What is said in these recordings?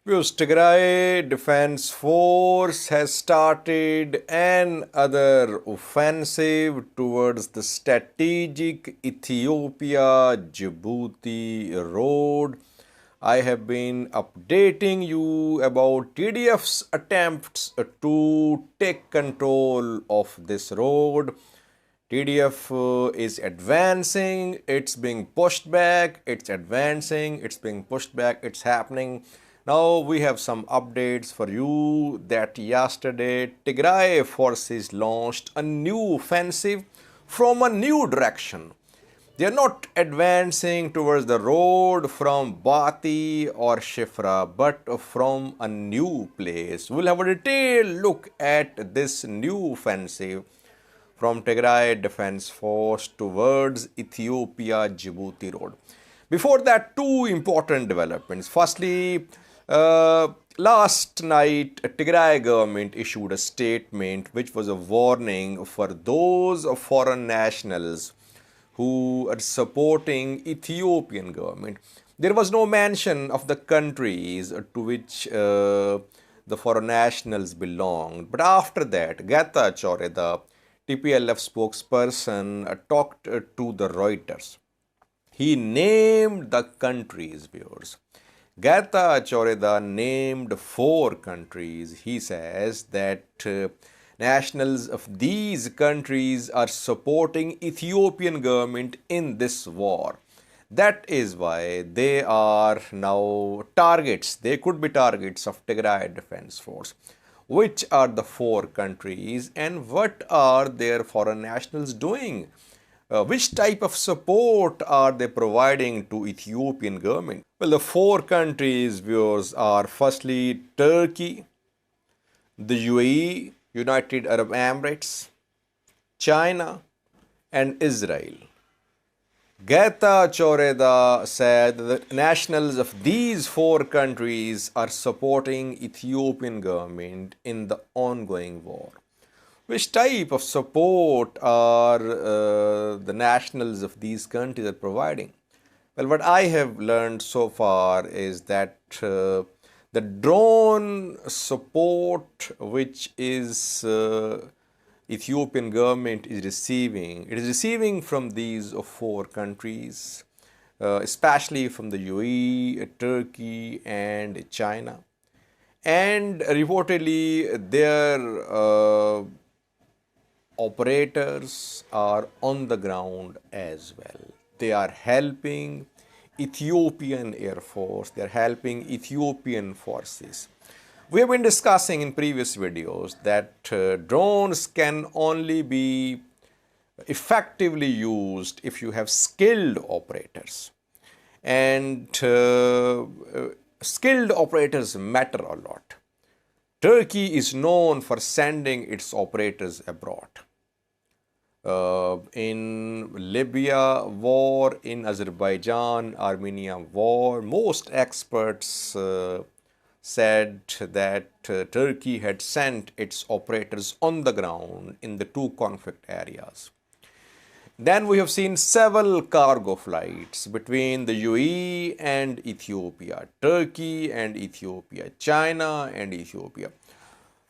Because Tigray Defense Force has started another offensive towards the strategic Ethiopia-Djibouti road. I have been updating you about TDF's attempts to take control of this road. TDF is advancing, it's being pushed back, it's advancing, it's being pushed back, it's happening. Now we have some updates for you that yesterday Tigray forces launched a new offensive from a new direction. They are not advancing towards the road from Bati or Shifra, but from a new place. We'll have a detailed look at this new offensive from Tigray Defense Force towards Ethiopia-Djibouti road. Before that, two important developments. Firstly, last night, Tigray government issued a statement which was a warning for those foreign nationals who are supporting Ethiopian government. There was no mention of the countries to which the foreign nationals belonged. But after that, Getachew, the TPLF spokesperson, talked to the Reuters. He named the countries, viewers. Getachew named 4 countries. He says that nationals of these countries are supporting Ethiopian government in this war. That is why they are now targets. They could be targets of Tigray Defense Force. Which are the 4 countries and what are their foreign nationals doing? Which type of support are they providing to Ethiopian government? Well, the 4 countries, viewers, are firstly Turkey, the UAE, United Arab Emirates, China, and Israel. Getachew said that nationals of these 4 countries are supporting Ethiopian government in the ongoing war. Which type of support are the nationals of these countries are providing? Well, what I have learned so far is that the drone support which is Ethiopian government is receiving, it is receiving from these 4 countries, especially from the UAE, Turkey, and China. And reportedly, their operators are on the ground as well. They are helping Ethiopian Air Force, they are helping Ethiopian forces. We have been discussing in previous videos that drones can only be effectively used if you have skilled operators. And skilled operators matter a lot. Turkey is known for sending its operators abroad. In Libya war, in Azerbaijan, Armenia war, most experts said that Turkey had sent its operators on the ground in the 2 conflict areas. Then we have seen several cargo flights between the UAE and Ethiopia, Turkey and Ethiopia, China and Ethiopia.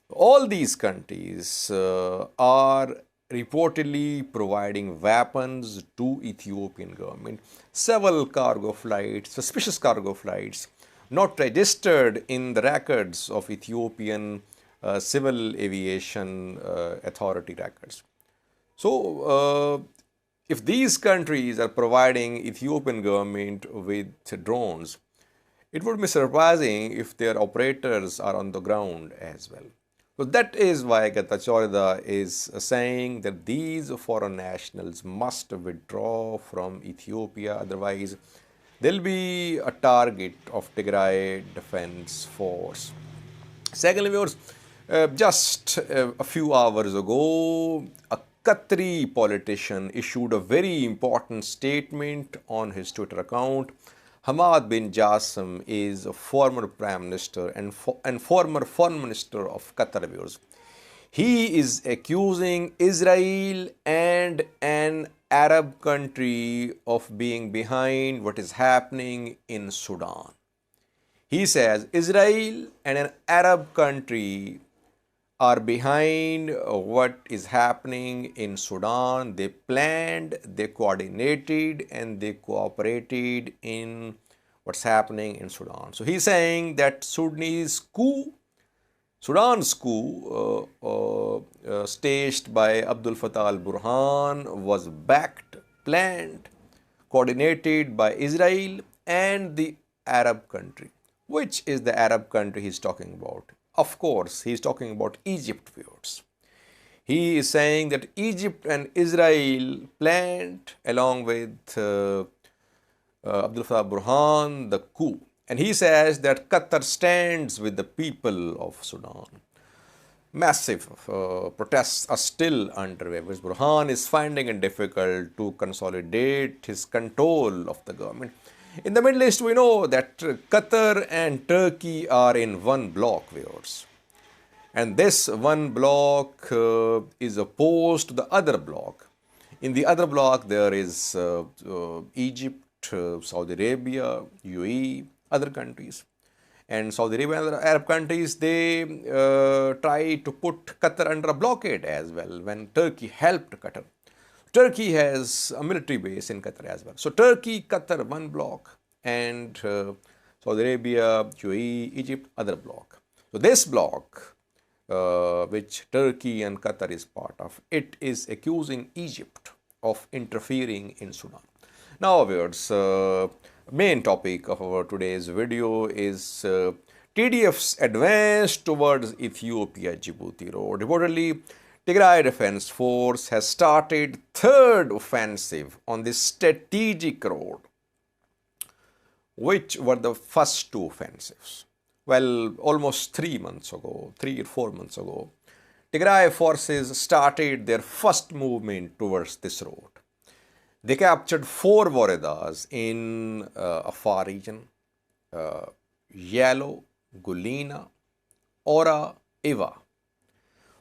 All these countries are reportedly providing weapons to Ethiopian government. Several cargo flights, suspicious cargo flights, not registered in the records of Ethiopian civil aviation authority records. So, if these countries are providing Ethiopian government with drones, it would be surprising if their operators are on the ground as well. So that is why Getachew is saying that these foreign nationals must withdraw from Ethiopia, otherwise they'll be a target of Tigray Defense Force. Secondly, viewers, just a few hours ago, a Qatari politician issued a very important statement on his Twitter account. Hamad bin Jassim is a former Prime Minister and former Foreign Minister of Qatar, viewers. He is accusing Israel and an Arab country of being behind what is happening in Sudan. He says Israel and an Arab country are behind what is happening in Sudan. They planned, they coordinated, and they cooperated in what's happening in Sudan. So he's saying that Sudan's coup, staged by Abdul Fattah al-Burhan, was backed, planned, coordinated by Israel and the Arab country. Which is the Arab country he's talking about? Of course, he's talking about Egypt, viewers. He is saying that Egypt and Israel planned, along with Abdul Fattah Burhan, the coup. And he says that Qatar stands with the people of Sudan. Massive protests are still underway, because Burhan is finding it difficult to consolidate his control of the government. In the Middle East, we know that Qatar and Turkey are in one bloc, viewers. And this one bloc is opposed to the other bloc. In the other bloc, there is Egypt, Saudi Arabia, UAE, other countries. And Saudi Arabia and other Arab countries, they try to put Qatar under a blockade as well when Turkey helped Qatar. Turkey has a military base in Qatar as well. So Turkey, Qatar, one bloc, and Saudi Arabia, UAE, Egypt, other bloc. So this bloc, which Turkey and Qatar is part of, it is accusing Egypt of interfering in Sudan. Now, viewers, main topic of our today's video is TDF's advance towards Ethiopia-Djibouti road. Reportedly, Tigray Defense Force has started third offensive on this strategic road, which were the first two offensives. Well, almost 3 months ago, 3 or 4 months ago, Tigray forces started their first movement towards this road. They captured 4 woredas in Afar region, Yalo, Gulina, Ora, Eva.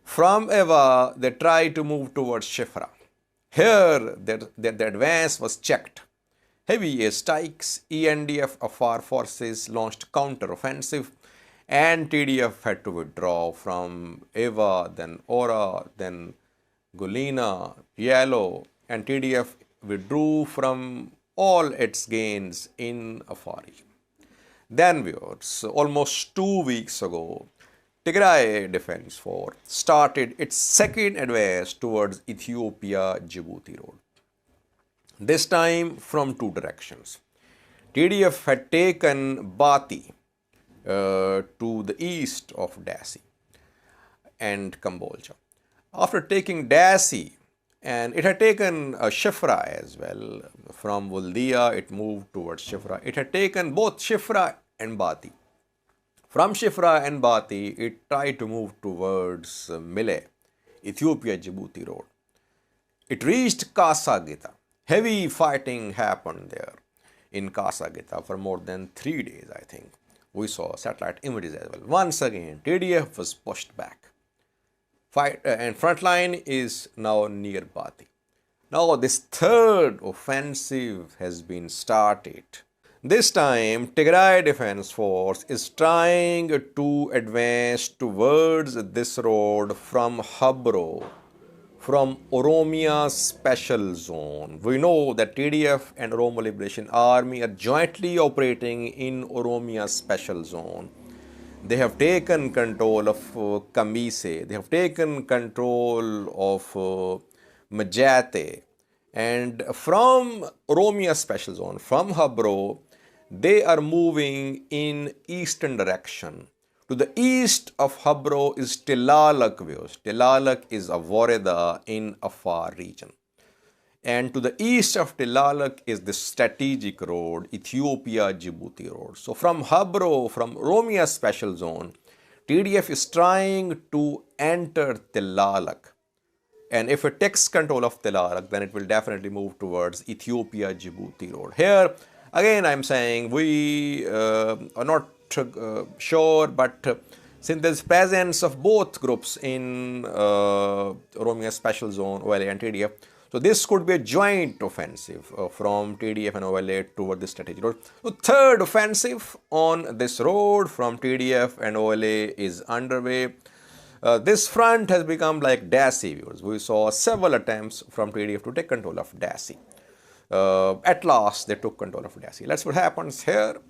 From Eva, they tried to move towards Shifra. Here, the advance was checked. Heavy airstrikes, ENDF Afar forces launched counter-offensive, and TDF had to withdraw from Eva, then Ora, then Gulina, Yalo, and TDF withdrew from all its gains in Afar region. Then, viewers, almost 2 weeks ago, Tigray Defense Force started its second advance towards Ethiopia-Djibouti road. This time from 2 directions. TDF had taken Bati to the east of Dasi and Kambolja. After taking Dasi, and it had taken Shifra as well. From Wuldia, it moved towards Shifra. It had taken both Shifra and Bati. From Shifra and Bati, it tried to move towards Mile, Ethiopia-Djibouti road. It reached Kasagita. Heavy fighting happened there in Kasagita for more than 3 days, I think. We saw satellite images as well. Once again, TDF was pushed back. And front line is now near Bati. Now this third offensive has been started. This time, Tigray Defense Force is trying to advance towards this road from Habro, from Oromia Special Zone. We know that TDF and Oromo Liberation Army are jointly operating in Oromia Special Zone. They have taken control of Kamise, they have taken control of Majate, and from Oromia Special Zone, from Habro, they are moving in eastern direction. To the east of Habro is Tilalak views. Tilalak is a woreda in Afar region. And to the east of Tilalak is the strategic road, Ethiopia-Djibouti road. So from Habro, from Oromia Special Zone, TDF is trying to enter Tilalak. And if it takes control of Tilalak, then it will definitely move towards Ethiopia-Djibouti road. Here, again, I'm saying we are not sure, but since there's presence of both groups in Oromia Special Zone, OLA and TDF, So this could be a joint offensive from TDF and OLA toward this strategic road. So third offensive on this road from TDF and OLA is underway. This front has become like Dassey, viewers. We saw several attempts from TDF to take control of Dassey. At last, they took control of Dassey. Let's see what happens here.